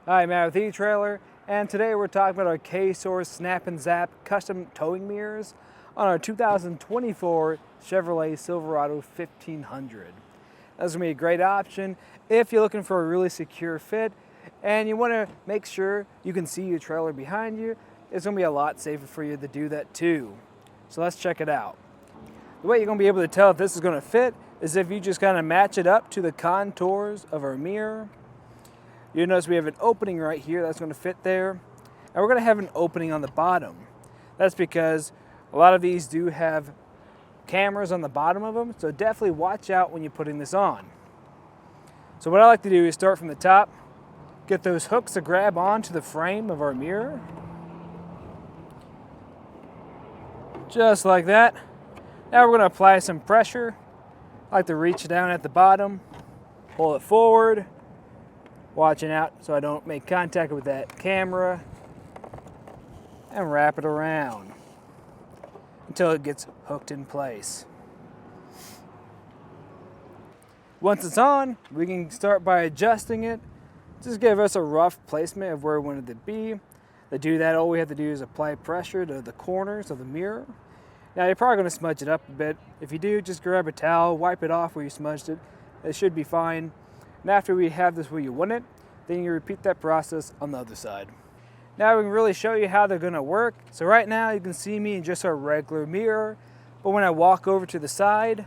Hi, Matt with eTrailer, and today we're talking about our K-Source Snap and Zap custom towing mirrors on our 2024 Chevrolet Silverado 1500. That's going to be a great option if you're looking for a really secure fit and you want to make sure you can see your trailer behind you. It's going to be a lot safer for you to do that too. So let's check it out. The way you're going to be able to tell if this is going to fit is if you just kind of match it up to the contours of our mirror. You'll notice we have an opening right here that's going to fit there. And we're going to have an opening on the bottom. That's because a lot of these do have cameras on the bottom of them, so definitely watch out when you're putting this on. So what I like to do is start from the top, get those hooks to grab onto the frame of our mirror. Just like that. Now we're going to apply some pressure. I like to reach down at the bottom, pull it forward, watching out so I don't make contact with that camera, and wrap it around until it gets hooked in place. Once it's on, we can start by adjusting it. Just give us a rough placement of where we want it to be. To do that, all we have to do is apply pressure to the corners of the mirror. Now you're probably going to smudge it up a bit. If you do, just grab a towel, wipe it off where you smudged it. It should be fine. And after we have this where you want it, then you repeat that process on the other side. Now we can really show you how they're going to work. So right now you can see me in just a regular mirror, but when I walk over to the side,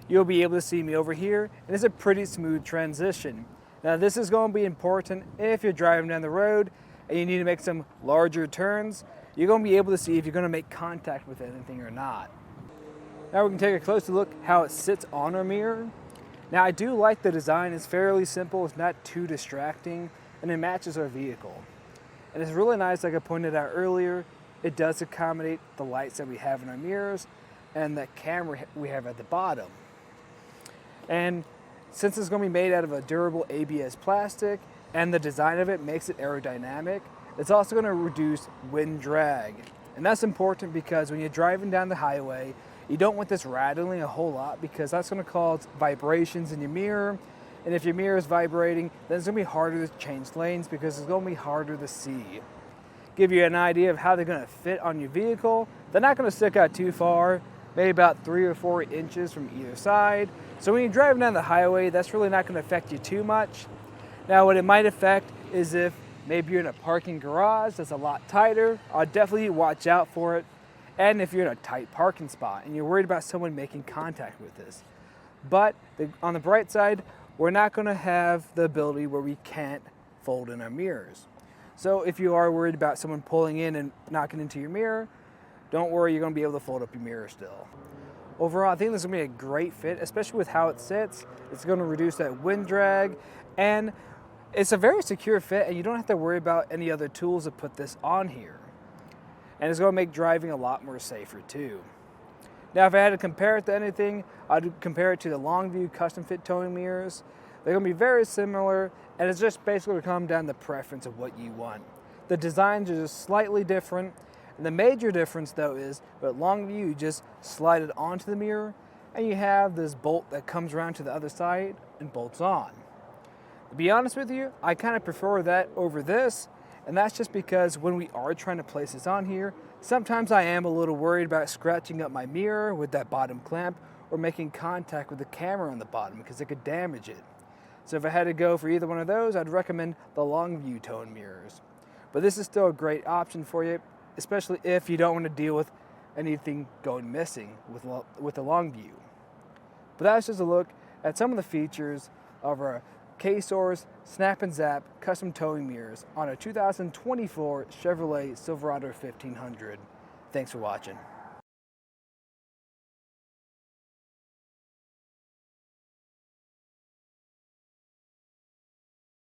you'll be able to see me over here, and it's a pretty smooth transition. Now this is going to be important if you're driving down the road and you need to make some larger turns. You're going to be able to see if you're going to make contact with anything or not. Now we can take a closer look how it sits on our mirror. Now I do like the design. It's fairly simple, it's not too distracting, and it matches our vehicle. And it's really nice, like I pointed out earlier, it does accommodate the lights that we have in our mirrors and the camera we have at the bottom. And since it's going to be made out of a durable ABS plastic and the design of it makes it aerodynamic, it's also going to reduce wind drag. And that's important because when you're driving down the highway, you don't want this rattling a whole lot because that's going to cause vibrations in your mirror. And if your mirror is vibrating, then it's going to be harder to change lanes because it's going to be harder to see. Give you an idea of how they're going to fit on your vehicle. They're not going to stick out too far, maybe about 3 or 4 inches from either side. So when you're driving down the highway, that's really not going to affect you too much. Now what it might affect is if maybe you're in a parking garage that's a lot tighter, I'll definitely watch out for it. And if you're in a tight parking spot and you're worried about someone making contact with this. But on the bright side, we're not going to have the ability where we can't fold in our mirrors. So if you are worried about someone pulling in and knocking into your mirror, don't worry, you're going to be able to fold up your mirror still. Overall, I think this is going to be a great fit, especially with how it sits. It's going to reduce that wind drag, and it's a very secure fit, and you don't have to worry about any other tools to put this on here. And it's going to make driving a lot more safer too. Now if I had to compare it to anything, I'd compare it to the Longview custom fit towing mirrors. They're going to be very similar, and it's just basically going to come down to the preference of what you want. The designs are just slightly different, and the major difference though is with Longview you just slide it onto the mirror and you have this bolt that comes around to the other side and bolts on. To be honest with you, I kind of prefer that over this. And that's just because when we are trying to place this on here, sometimes I am a little worried about scratching up my mirror with that bottom clamp or making contact with the camera on the bottom because it could damage it. So if I had to go for either one of those, I'd recommend the Longview tone mirrors. But this is still a great option for you, especially if you don't want to deal with anything going missing with the Longview. But that's just a look at some of the features of our K-Source Snap and Zap custom towing mirrors on a 2024 Chevrolet Silverado 1500. Thanks for watching.